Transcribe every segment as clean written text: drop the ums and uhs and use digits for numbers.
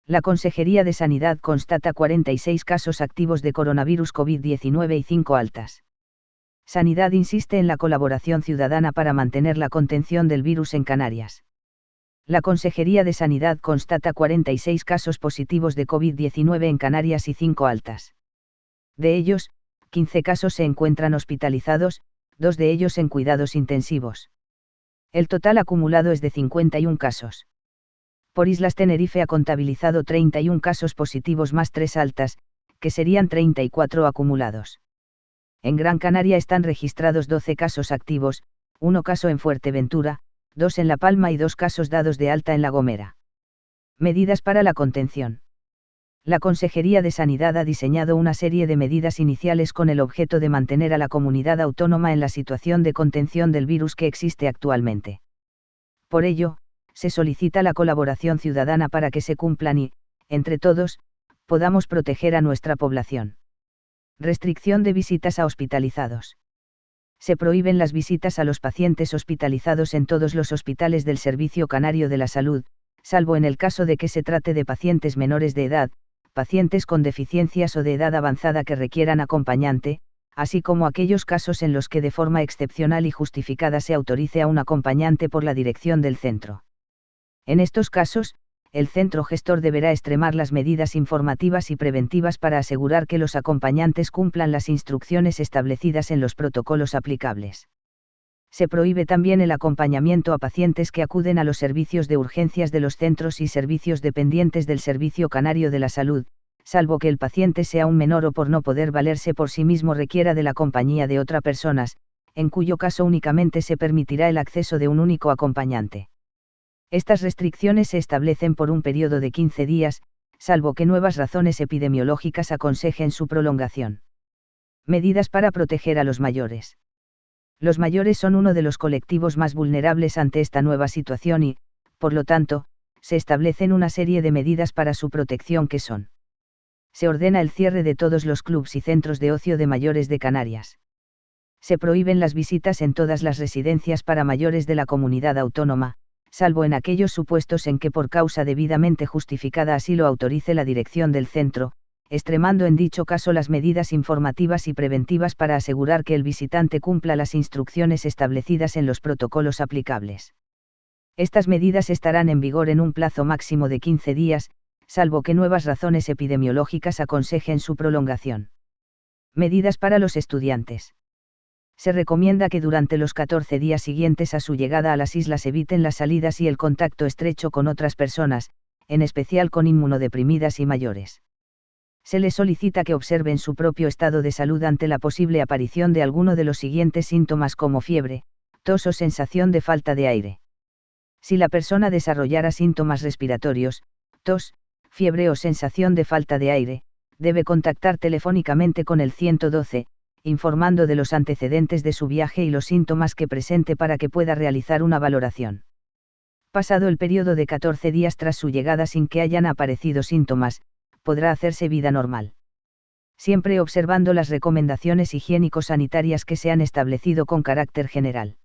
La Consejería de Sanidad constata 46 casos activos de coronavirus COVID-19 y 5 altas. Sanidad insiste en la colaboración ciudadana para mantener la contención del virus en Canarias. La Consejería de Sanidad constata 46 casos positivos de COVID-19 en Canarias y 5 altas. De ellos, 15 casos se encuentran hospitalizados, 2 de ellos en cuidados intensivos. El total acumulado es de 51 casos. Por Islas Tenerife ha contabilizado 31 casos positivos más 3 altas, que serían 34 acumulados. En Gran Canaria están registrados 12 casos activos, 1 caso en Fuerteventura, 2 en La Palma y 2 casos dados de alta en La Gomera. Medidas para la contención. La Consejería de Sanidad ha diseñado una serie de medidas iniciales con el objeto de mantener a la comunidad autónoma en la situación de contención del virus que existe actualmente. Por ello, se solicita la colaboración ciudadana para que se cumplan y, entre todos, podamos proteger a nuestra población. Restricción de visitas a hospitalizados. Se prohíben las visitas a los pacientes hospitalizados en todos los hospitales del Servicio Canario de la Salud, salvo en el caso de que se trate de pacientes menores de edad, pacientes con deficiencias o de edad avanzada que requieran acompañante, así como aquellos casos en los que de forma excepcional y justificada se autorice a un acompañante por la dirección del centro. En estos casos, el centro gestor deberá extremar las medidas informativas y preventivas para asegurar que los acompañantes cumplan las instrucciones establecidas en los protocolos aplicables. Se prohíbe también el acompañamiento a pacientes que acuden a los servicios de urgencias de los centros y servicios dependientes del Servicio Canario de la Salud, salvo que el paciente sea un menor o por no poder valerse por sí mismo requiera de la compañía de otras personas, en cuyo caso únicamente se permitirá el acceso de un único acompañante. Estas restricciones se establecen por un periodo de 15 días, salvo que nuevas razones epidemiológicas aconsejen su prolongación. Medidas para proteger a los mayores. Los mayores son uno de los colectivos más vulnerables ante esta nueva situación y, por lo tanto, se establecen una serie de medidas para su protección que son: se ordena el cierre de todos los clubs y centros de ocio de mayores de Canarias. Se prohíben las visitas en todas las residencias para mayores de la comunidad autónoma, salvo en aquellos supuestos en que por causa debidamente justificada así lo autorice la dirección del centro, extremando en dicho caso las medidas informativas y preventivas para asegurar que el visitante cumpla las instrucciones establecidas en los protocolos aplicables. Estas medidas estarán en vigor en un plazo máximo de 15 días, salvo que nuevas razones epidemiológicas aconsejen su prolongación. Medidas para los estudiantes. Se recomienda que durante los 14 días siguientes a su llegada a las islas eviten las salidas y el contacto estrecho con otras personas, en especial con inmunodeprimidas y mayores. Se les solicita que observen su propio estado de salud ante la posible aparición de alguno de los siguientes síntomas como fiebre, tos o sensación de falta de aire. Si la persona desarrollara síntomas respiratorios, tos, fiebre o sensación de falta de aire, debe contactar telefónicamente con el 112, informando de los antecedentes de su viaje y los síntomas que presente para que pueda realizar una valoración. Pasado el periodo de 14 días tras su llegada sin que hayan aparecido síntomas, podrá hacerse vida normal. Siempre observando las recomendaciones higiénico-sanitarias que se han establecido con carácter general.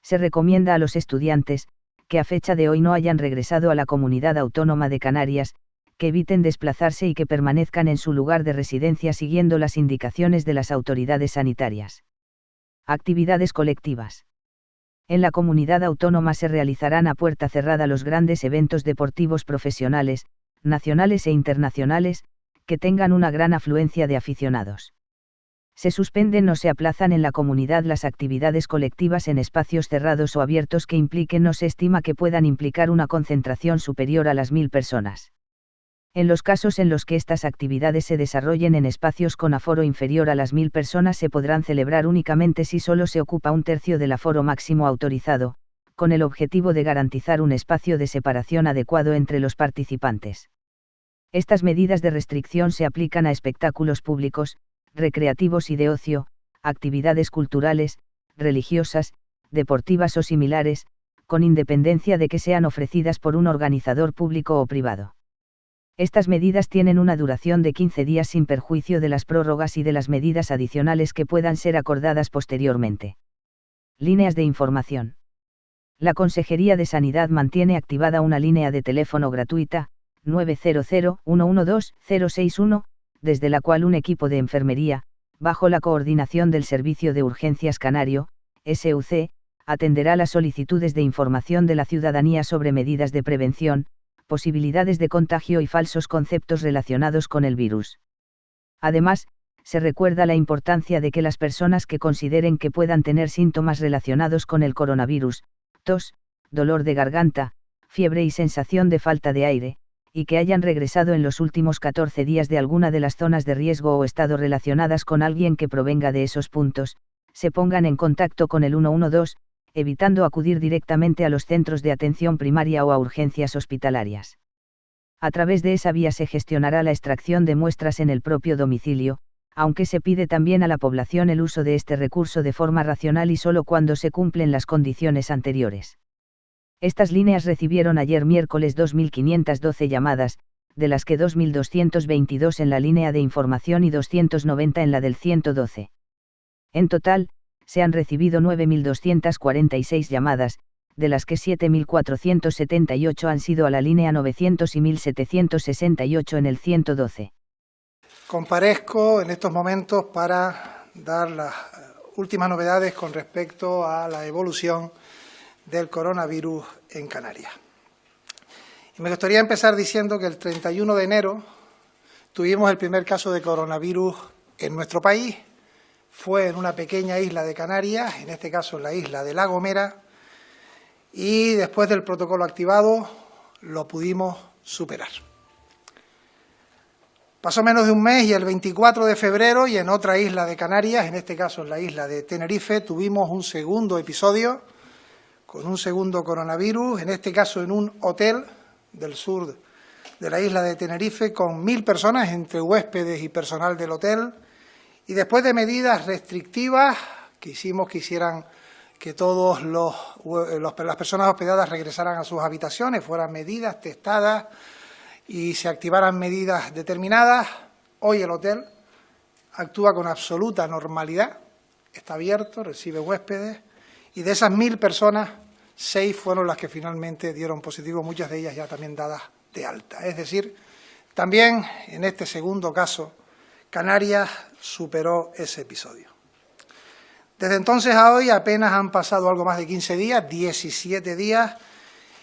Se recomienda a los estudiantes, que a fecha de hoy no hayan regresado a la Comunidad Autónoma de Canarias, que eviten desplazarse y que permanezcan en su lugar de residencia siguiendo las indicaciones de las autoridades sanitarias. Actividades colectivas. En la comunidad autónoma se realizarán a puerta cerrada los grandes eventos deportivos profesionales, nacionales e internacionales, que tengan una gran afluencia de aficionados. Se suspenden o se aplazan en la comunidad las actividades colectivas en espacios cerrados o abiertos que impliquen no se estima que puedan implicar una concentración superior a las 1000 personas. En los casos en los que estas actividades se desarrollen en espacios con aforo inferior a las 1000 personas se podrán celebrar únicamente si solo se ocupa un tercio del aforo máximo autorizado, con el objetivo de garantizar un espacio de separación adecuado entre los participantes. Estas medidas de restricción se aplican a espectáculos públicos, recreativos y de ocio, actividades culturales, religiosas, deportivas o similares, con independencia de que sean ofrecidas por un organizador público o privado. Estas medidas tienen una duración de 15 días sin perjuicio de las prórrogas y de las medidas adicionales que puedan ser acordadas posteriormente. Líneas de información. La Consejería de Sanidad mantiene activada una línea de teléfono gratuita, 900-112-061, desde la cual un equipo de enfermería, bajo la coordinación del Servicio de Urgencias Canario, SUC, atenderá las solicitudes de información de la ciudadanía sobre medidas de prevención, posibilidades de contagio y falsos conceptos relacionados con el virus. Además, se recuerda la importancia de que las personas que consideren que puedan tener síntomas relacionados con el coronavirus, tos, dolor de garganta, fiebre y sensación de falta de aire, y que hayan regresado en los últimos 14 días de alguna de las zonas de riesgo o estado relacionadas con alguien que provenga de esos puntos, se pongan en contacto con el 112, evitando acudir directamente a los centros de atención primaria o a urgencias hospitalarias. A través de esa vía se gestionará la extracción de muestras en el propio domicilio, aunque se pide también a la población el uso de este recurso de forma racional y solo cuando se cumplen las condiciones anteriores. Estas líneas recibieron ayer miércoles 2.512 llamadas, de las que 2.222 en la línea de información y 290 en la del 112. En total, se han recibido 9.246 llamadas, de las que 7.478 han sido a la línea 900 y 1.768 en el 112. Comparezco en estos momentos para dar las últimas novedades con respecto a la evolución del coronavirus en Canarias. Y me gustaría empezar diciendo que el 31 de enero tuvimos el primer caso de coronavirus en nuestro país. Fue en una pequeña isla de Canarias, en este caso en la isla de La Gomera, y después del protocolo activado lo pudimos superar. Pasó menos de un mes y el 24 de febrero y en otra isla de Canarias, en este caso en la isla de Tenerife, tuvimos un segundo episodio con un segundo coronavirus, en este caso en un hotel del sur de la isla de Tenerife con 1.000 personas entre huéspedes y personal del hotel, y después de medidas restrictivas que hicimos que hicieran que todas las personas hospedadas regresaran a sus habitaciones, fueran medidas testadas y se activaran medidas determinadas, hoy el hotel actúa con absoluta normalidad, está abierto, recibe huéspedes, y de esas 1.000 personas, 6 fueron las que finalmente dieron positivo, muchas de ellas ya también dadas de alta. Es decir, también en este segundo caso, Canarias superó ese episodio. Desde entonces a hoy apenas han pasado algo más de 15 días, 17 días,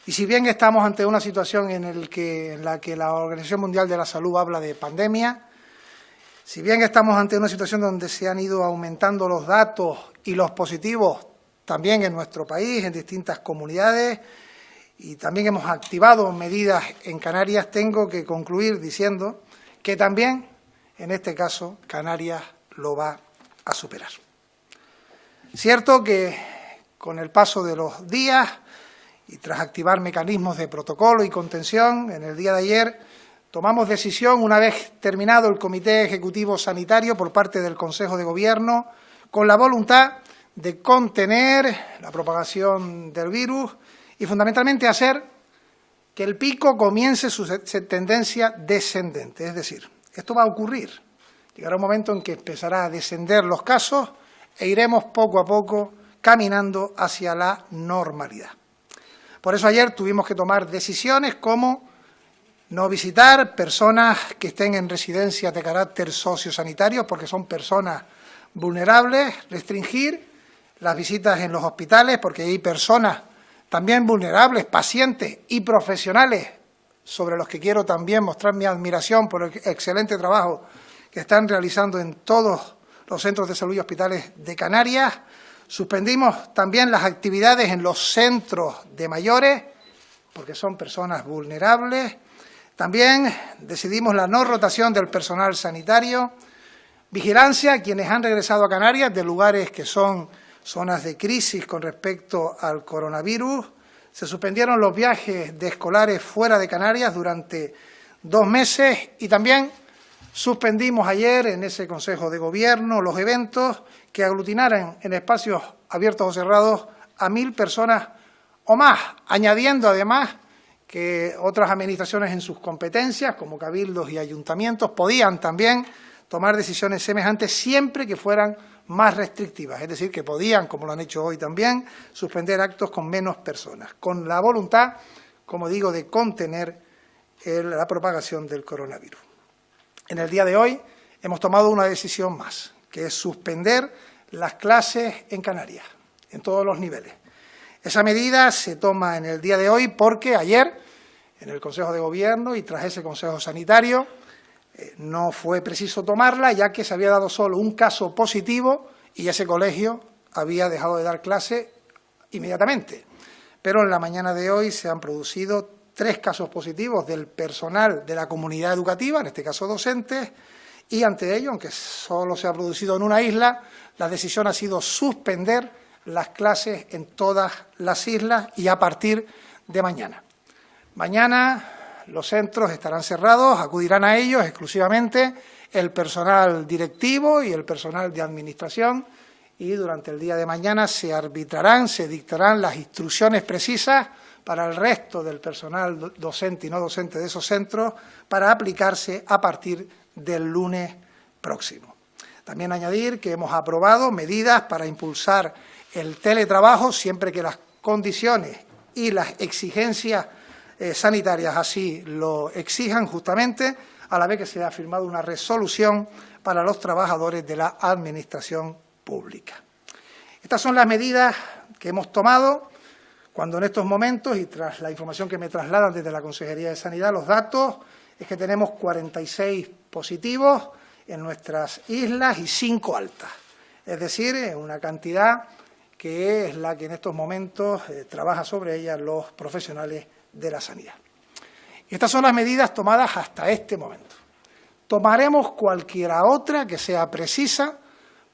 y si bien estamos ante una situación en la que la Organización Mundial de la Salud habla de pandemia, si bien estamos ante una situación donde se han ido aumentando los datos y los positivos también en nuestro país, en distintas comunidades, y también hemos activado medidas en Canarias, tengo que concluir diciendo que también, en este caso, Canarias lo va a superar. Cierto que con el paso de los días y tras activar mecanismos de protocolo y contención, en el día de ayer tomamos decisión, una vez terminado el Comité Ejecutivo Sanitario por parte del Consejo de Gobierno, con la voluntad de contener la propagación del virus y fundamentalmente hacer que el pico comience su tendencia descendente. Es decir, esto va a ocurrir. Llegará un momento en que empezará a descender los casos e iremos poco a poco caminando hacia la normalidad. Por eso ayer tuvimos que tomar decisiones como no visitar personas que estén en residencias de carácter sociosanitario, porque son personas vulnerables, restringir las visitas en los hospitales, porque hay personas también vulnerables, pacientes y profesionales, sobre los que quiero también mostrar mi admiración por el excelente trabajo que están realizando en todos los centros de salud y hospitales de Canarias. Suspendimos también las actividades en los centros de mayores, porque son personas vulnerables. También decidimos la no rotación del personal sanitario, vigilancia a quienes han regresado a Canarias de lugares que son zonas de crisis con respecto al coronavirus. Se suspendieron los viajes de escolares fuera de Canarias durante 2 meses y también suspendimos ayer en ese Consejo de Gobierno los eventos que aglutinaran en espacios abiertos o cerrados a 1.000 personas o más, añadiendo además que otras administraciones en sus competencias, como cabildos y ayuntamientos, podían también tomar decisiones semejantes siempre que fueran más restrictivas, es decir, que podían, como lo han hecho hoy también, suspender actos con menos personas, con la voluntad, como digo, de contener la propagación del coronavirus. En el día de hoy hemos tomado una decisión más, que es suspender las clases en Canarias, en todos los niveles. Esa medida se toma en el día de hoy porque ayer, en el Consejo de Gobierno y tras ese Consejo Sanitario, no fue preciso tomarla, ya que se había dado solo un caso positivo y ese colegio había dejado de dar clase inmediatamente. Pero en la mañana de hoy se han producido 3 casos positivos del personal de la comunidad educativa, en este caso docentes, y ante ello, aunque solo se ha producido en una isla, la decisión ha sido suspender las clases en todas las islas y a partir de mañana. Mañana los centros estarán cerrados, acudirán a ellos exclusivamente el personal directivo y el personal de administración y durante el día de mañana se arbitrarán, se dictarán las instrucciones precisas para el resto del personal docente y no docente de esos centros para aplicarse a partir del lunes próximo. También añadir que hemos aprobado medidas para impulsar el teletrabajo siempre que las condiciones y las exigencias sanitarias así lo exijan justamente, a la vez que se ha firmado una resolución para los trabajadores de la Administración pública. Estas son las medidas que hemos tomado cuando en estos momentos, y tras la información que me trasladan desde la Consejería de Sanidad, los datos es que tenemos 46 positivos en nuestras islas y 5 altas. Es decir, una cantidad que es la que en estos momentos trabaja sobre ella los profesionales de la sanidad. Estas son las medidas tomadas hasta este momento. Tomaremos cualquiera otra que sea precisa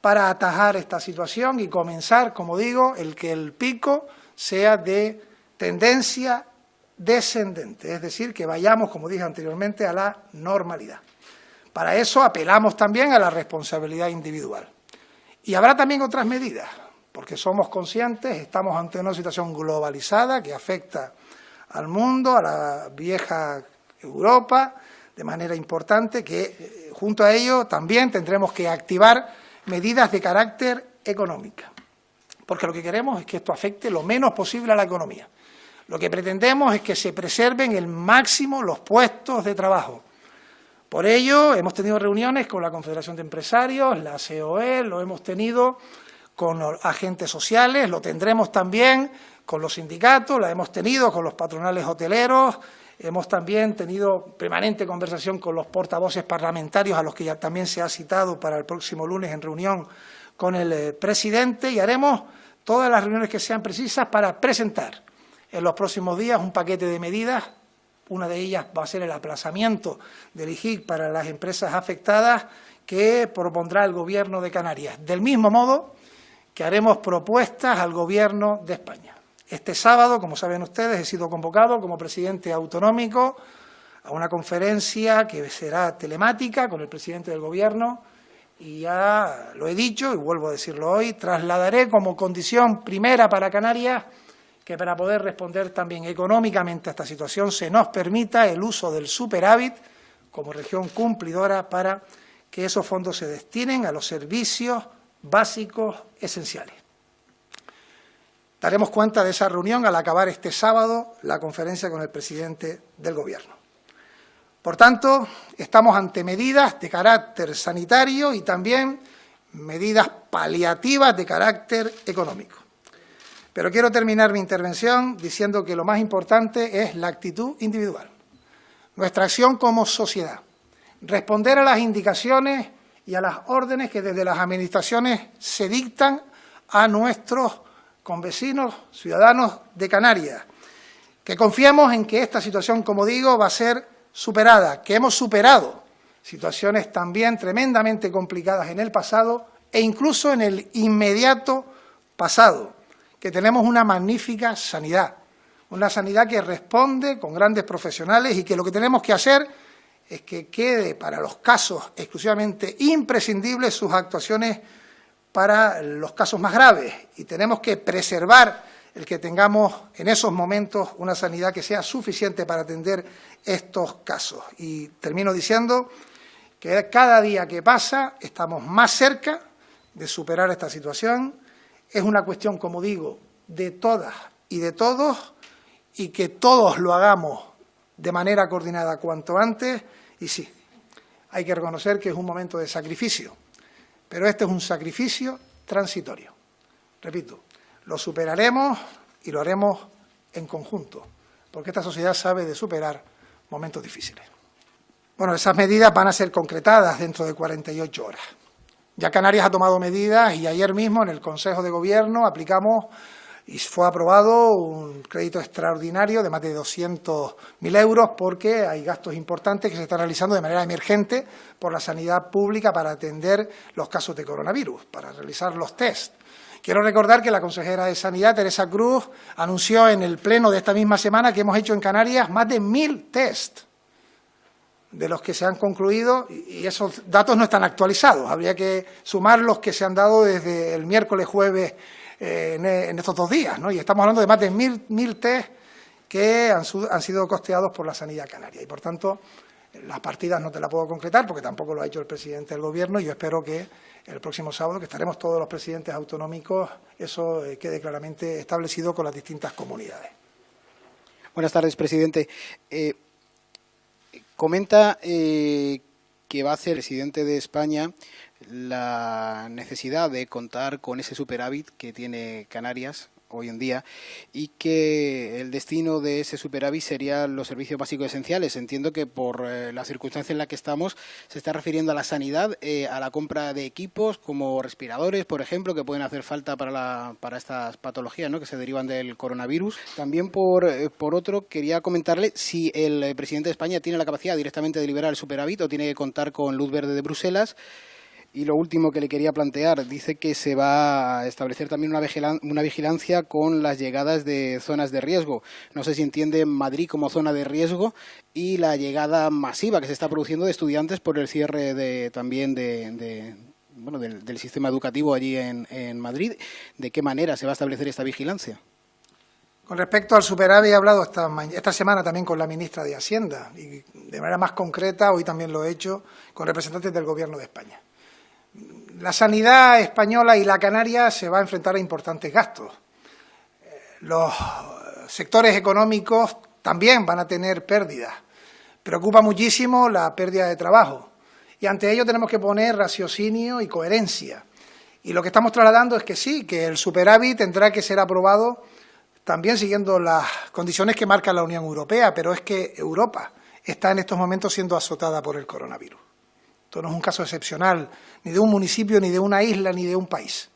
para atajar esta situación y comenzar, como digo, que el pico sea de tendencia descendente, es decir, que vayamos, como dije anteriormente, a la normalidad. Para eso apelamos también a la responsabilidad individual. Y habrá también otras medidas, porque somos conscientes, estamos ante una situación globalizada que afecta al mundo, a la vieja Europa, de manera importante, que junto a ello también tendremos que activar medidas de carácter económico, porque lo que queremos es que esto afecte lo menos posible a la economía. Lo que pretendemos es que se preserven el máximo los puestos de trabajo. Por ello, hemos tenido reuniones con la Confederación de Empresarios, la COE, lo hemos tenido con los agentes sociales, lo tendremos también con los sindicatos, la hemos tenido con los patronales hoteleros, hemos también tenido permanente conversación con los portavoces parlamentarios, a los que ya también se ha citado para el próximo lunes en reunión con el presidente, y haremos todas las reuniones que sean precisas para presentar en los próximos días un paquete de medidas. Una de ellas va a ser el aplazamiento del IGIC para las empresas afectadas que propondrá el Gobierno de Canarias, del mismo modo que haremos propuestas al Gobierno de España. Este sábado, como saben ustedes, he sido convocado como presidente autonómico a una conferencia que será telemática con el presidente del Gobierno y ya lo he dicho y vuelvo a decirlo hoy, trasladaré como condición primera para Canarias que para poder responder también económicamente a esta situación se nos permita el uso del superávit como región cumplidora para que esos fondos se destinen a los servicios básicos esenciales. Daremos cuenta de esa reunión al acabar este sábado la conferencia con el presidente del Gobierno. Por tanto, estamos ante medidas de carácter sanitario y también medidas paliativas de carácter económico. Pero quiero terminar mi intervención diciendo que lo más importante es la actitud individual, nuestra acción como sociedad, responder a las indicaciones y a las órdenes que desde las administraciones se dictan a nuestros convecinos, ciudadanos de Canarias, que confiemos en que esta situación, como digo, va a ser superada, que hemos superado situaciones también tremendamente complicadas en el pasado e incluso en el inmediato pasado, que tenemos una magnífica sanidad, una sanidad que responde con grandes profesionales y que lo que tenemos que hacer es que quede para los casos exclusivamente imprescindibles sus actuaciones para los casos más graves y tenemos que preservar el que tengamos en esos momentos una sanidad que sea suficiente para atender estos casos. Y termino diciendo que cada día que pasa estamos más cerca de superar esta situación. Es una cuestión, como digo, de todas y de todos y que todos lo hagamos de manera coordinada cuanto antes. Y sí, hay que reconocer que es un momento de sacrificio, pero este es un sacrificio transitorio. Repito, lo superaremos y lo haremos en conjunto, porque esta sociedad sabe de superar momentos difíciles. Bueno, esas medidas van a ser concretadas dentro de 48 horas. Ya Canarias ha tomado medidas y ayer mismo en el Consejo de Gobierno aplicamos y fue aprobado un crédito extraordinario de más de 200.000 euros porque hay gastos importantes que se están realizando de manera emergente por la sanidad pública para atender los casos de coronavirus, para realizar los test. Quiero recordar que la consejera de Sanidad, Teresa Cruz, anunció en el pleno de esta misma semana que hemos hecho en Canarias más de 1.000 test, de los que se han concluido, y esos datos no están actualizados. Habría que sumar los que se han dado desde el miércoles, jueves, en estos 2 días, ¿no? Y estamos hablando de más de 1.000 test que han sido costeados por la sanidad canaria. Y, por tanto, las partidas no te las puedo concretar porque tampoco lo ha hecho el presidente del Gobierno y yo espero que el próximo sábado, que estaremos todos los presidentes autonómicos, eso quede claramente establecido con las distintas comunidades. Buenas tardes, presidente. Comenta que va a hacer el presidente de España la necesidad de contar con ese superávit que tiene Canarias hoy en día y que el destino de ese superávit serían los servicios básicos esenciales. Entiendo que por la circunstancia en la que estamos se está refiriendo a la sanidad, a la compra de equipos como respiradores, por ejemplo, que pueden hacer falta para estas patologías, ¿no?, que se derivan del coronavirus. También por otro, quería comentarle si el presidente de España tiene la capacidad directamente de liberar el superávit o tiene que contar con luz verde de Bruselas. Y lo último que le quería plantear, dice que se va a establecer también una vigilancia con las llegadas de zonas de riesgo. No sé si entiende Madrid como zona de riesgo y la llegada masiva que se está produciendo de estudiantes por el cierre del sistema educativo allí en Madrid. ¿De qué manera se va a establecer esta vigilancia? Con respecto al superávit, he hablado esta semana también con la ministra de Hacienda y de manera más concreta, hoy también lo he hecho con representantes del Gobierno de España. La sanidad española y la canaria se va a enfrentar a importantes gastos. Los sectores económicos también van a tener pérdidas. Preocupa muchísimo la pérdida de trabajo y ante ello tenemos que poner raciocinio y coherencia. Y lo que estamos trasladando es que sí, que el superávit tendrá que ser aprobado también siguiendo las condiciones que marca la Unión Europea, pero es que Europa está en estos momentos siendo azotada por el coronavirus. Esto no es un caso excepcional, ni de un municipio, ni de una isla, ni de un país.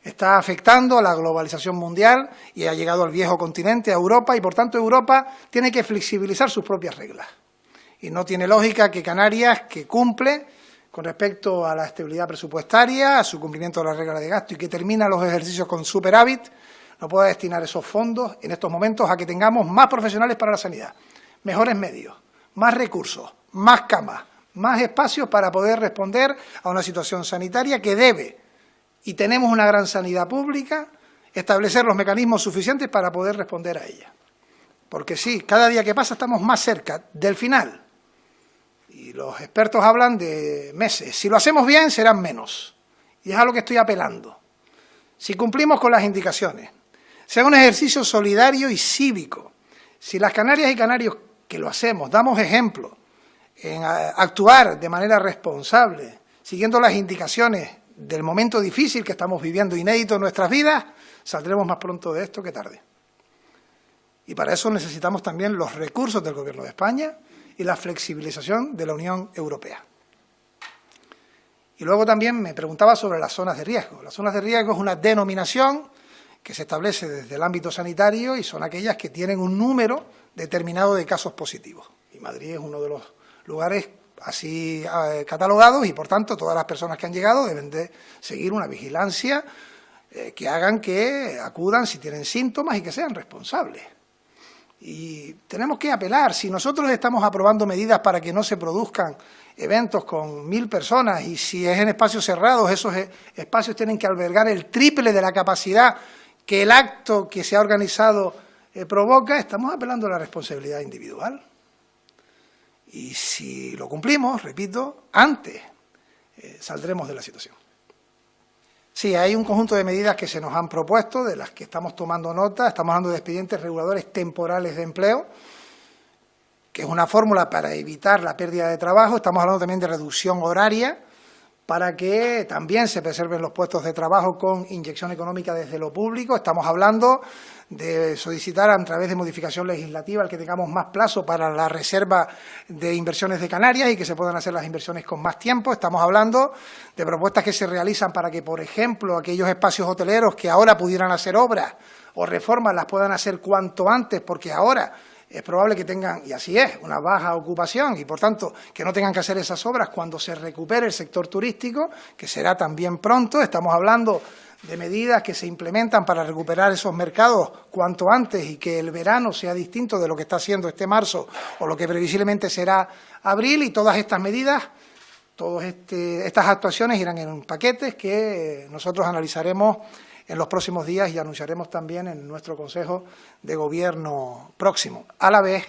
Está afectando a la globalización mundial y ha llegado al viejo continente, a Europa, y por tanto Europa tiene que flexibilizar sus propias reglas. Y no tiene lógica que Canarias, que cumple con respecto a la estabilidad presupuestaria, a su cumplimiento de las reglas de gasto y que termina los ejercicios con superávit, no pueda destinar esos fondos en estos momentos a que tengamos más profesionales para la sanidad, mejores medios, más recursos, más camas, más espacios para poder responder a una situación sanitaria que debe, y tenemos una gran sanidad pública, establecer los mecanismos suficientes para poder responder a ella. Porque sí, cada día que pasa estamos más cerca del final. Y los expertos hablan de meses. Si lo hacemos bien, serán menos. Y es a lo que estoy apelando. Si cumplimos con las indicaciones, sea un ejercicio solidario y cívico. Si las canarias y canarios que lo hacemos, damos ejemplo en actuar de manera responsable, siguiendo las indicaciones del momento difícil que estamos viviendo, inédito en nuestras vidas, saldremos más pronto de esto que tarde. Y para eso necesitamos también los recursos del Gobierno de España y la flexibilización de la Unión Europea. Y luego también me preguntaba sobre las zonas de riesgo. Las zonas de riesgo es una denominación que se establece desde el ámbito sanitario y son aquellas que tienen un número determinado de casos positivos. Y Madrid es uno de los lugares así catalogados y, por tanto, todas las personas que han llegado deben de seguir una vigilancia que hagan que acudan si tienen síntomas y que sean responsables. Y tenemos que apelar, si nosotros estamos aprobando medidas para que no se produzcan eventos con 1.000 personas y si es en espacios cerrados, esos espacios tienen que albergar el triple de la capacidad que el acto que se ha organizado provoca, estamos apelando a la responsabilidad individual. Y si lo cumplimos, repito, antes saldremos de la situación. Sí, hay un conjunto de medidas que se nos han propuesto, de las que estamos tomando nota. Estamos hablando de expedientes reguladores temporales de empleo. que es una fórmula para evitar la pérdida de trabajo. Estamos hablando también de reducción horaria, para que también se preserven los puestos de trabajo con inyección económica desde lo público. Estamos hablando de solicitar a través de modificación legislativa el que tengamos más plazo para la reserva de inversiones de Canarias y que se puedan hacer las inversiones con más tiempo. Estamos hablando de propuestas que se realizan para que, por ejemplo, aquellos espacios hoteleros que ahora pudieran hacer obras o reformas las puedan hacer cuanto antes, porque ahora es probable que tengan, y así es, una baja ocupación y, por tanto, que no tengan que hacer esas obras cuando se recupere el sector turístico, que será también pronto. Estamos hablando de medidas que se implementan para recuperar esos mercados cuanto antes y que el verano sea distinto de lo que está haciendo este marzo o lo que previsiblemente será abril, y todas estas medidas, estas actuaciones irán en paquetes que nosotros analizaremos en los próximos días y anunciaremos también en nuestro Consejo de Gobierno próximo, a la vez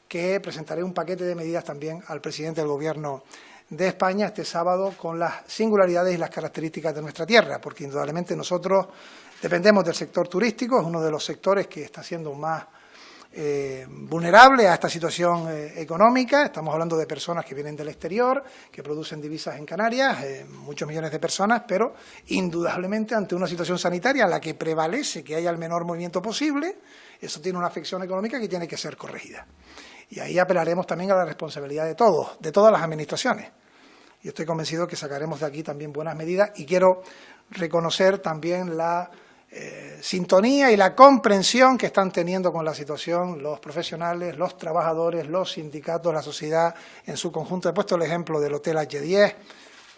que presentaré un paquete de medidas también al presidente del Gobierno de España este sábado con las singularidades y las características de nuestra tierra, porque indudablemente nosotros dependemos del sector turístico, es uno de los sectores que está siendo más vulnerable a esta situación económica. Estamos hablando de personas que vienen del exterior, que producen divisas en Canarias, muchos millones de personas, pero indudablemente ante una situación sanitaria en la que prevalece que haya el menor movimiento posible, eso tiene una afección económica que tiene que ser corregida. Y ahí apelaremos también a la responsabilidad de todos, de todas las administraciones. Y estoy convencido que sacaremos de aquí también buenas medidas, y quiero reconocer también la sintonía y la comprensión que están teniendo con la situación los profesionales, los trabajadores, los sindicatos, la sociedad en su conjunto. He puesto el ejemplo del Hotel H10,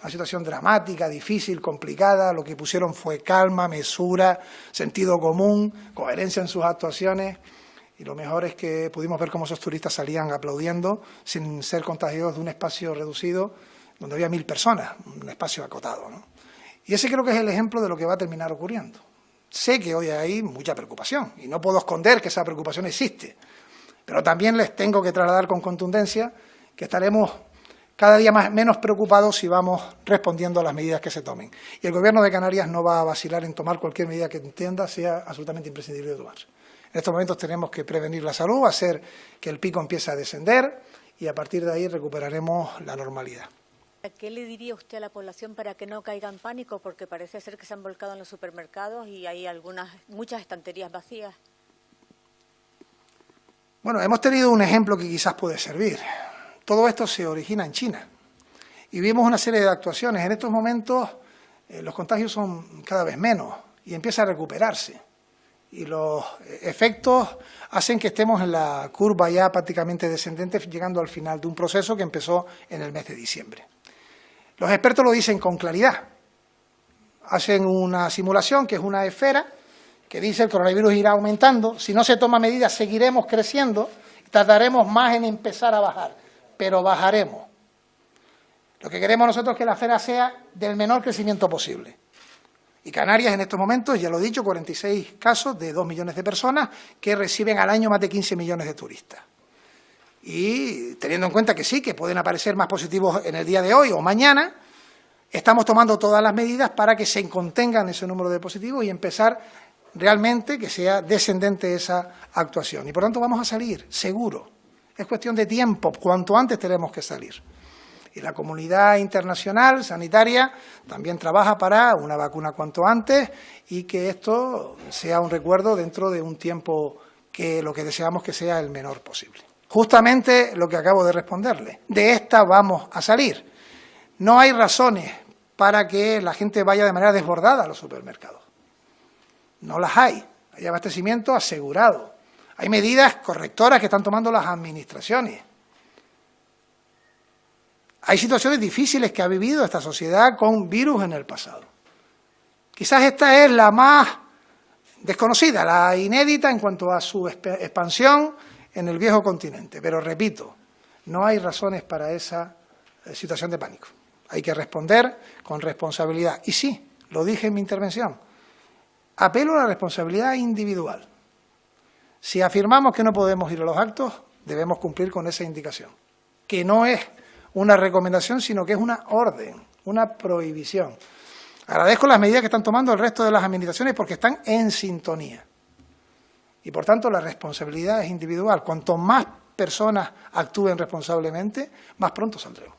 una situación dramática, difícil, complicada. Lo que pusieron fue calma, mesura, sentido común, coherencia en sus actuaciones, y lo mejor es que pudimos ver cómo esos turistas salían aplaudiendo sin ser contagiados de un espacio reducido donde había 1000 personas, un espacio acotado, ¿no? Y ese creo que es el ejemplo de lo que va a terminar ocurriendo. Sé que hoy hay mucha preocupación y no puedo esconder que esa preocupación existe, pero también les tengo que trasladar con contundencia que estaremos cada día menos preocupados si vamos respondiendo a las medidas que se tomen. Y el Gobierno de Canarias no va a vacilar en tomar cualquier medida que entienda sea absolutamente imprescindible de tomar. En estos momentos tenemos que prevenir la salud, hacer que el pico empiece a descender y a partir de ahí recuperaremos la normalidad. ¿Qué le diría usted a la población para que no caiga en pánico? Porque parece ser que se han volcado en los supermercados y hay muchas estanterías vacías. Bueno, hemos tenido un ejemplo que quizás puede servir. Todo esto se origina en China y vimos una serie de actuaciones. En estos momentos los contagios son cada vez menos y empieza a recuperarse. Y los efectos hacen que estemos en la curva ya prácticamente descendente, llegando al final de un proceso que empezó en el mes de diciembre. Los expertos lo dicen con claridad. Hacen una simulación, que es una esfera, que dice el coronavirus irá aumentando. Si no se toma medidas, seguiremos creciendo. Tardaremos más en empezar a bajar, pero bajaremos. Lo que queremos nosotros es que la esfera sea del menor crecimiento posible. Y Canarias en estos momentos, ya lo he dicho, 46 casos de 2 millones de personas que reciben al año más de 15 millones de turistas. Y teniendo en cuenta que sí, que pueden aparecer más positivos en el día de hoy o mañana, estamos tomando todas las medidas para que se contengan ese número de positivos y empezar realmente que sea descendente esa actuación. Y por tanto vamos a salir, seguro. Es cuestión de tiempo, cuanto antes tenemos que salir. Y la comunidad internacional sanitaria también trabaja para una vacuna cuanto antes y que esto sea un recuerdo dentro de un tiempo que lo que deseamos que sea el menor posible. Justamente lo que acabo de responderle, de esta vamos a salir. No hay razones para que la gente vaya de manera desbordada a los supermercados. No las hay. Hay abastecimiento asegurado. Hay medidas correctoras que están tomando las administraciones. Hay situaciones difíciles que ha vivido esta sociedad con virus en el pasado. Quizás esta es la más desconocida, la inédita en cuanto a su expansión en el viejo continente. Pero repito, no hay razones para esa situación de pánico. Hay que responder con responsabilidad. Y sí, lo dije en mi intervención, apelo a la responsabilidad individual. Si afirmamos que no podemos ir a los actos, debemos cumplir con esa indicación, que no es una recomendación, sino que es una orden, una prohibición. Agradezco las medidas que están tomando el resto de las administraciones porque están en sintonía. Y por tanto la responsabilidad es individual. Cuanto más personas actúen responsablemente, más pronto saldremos.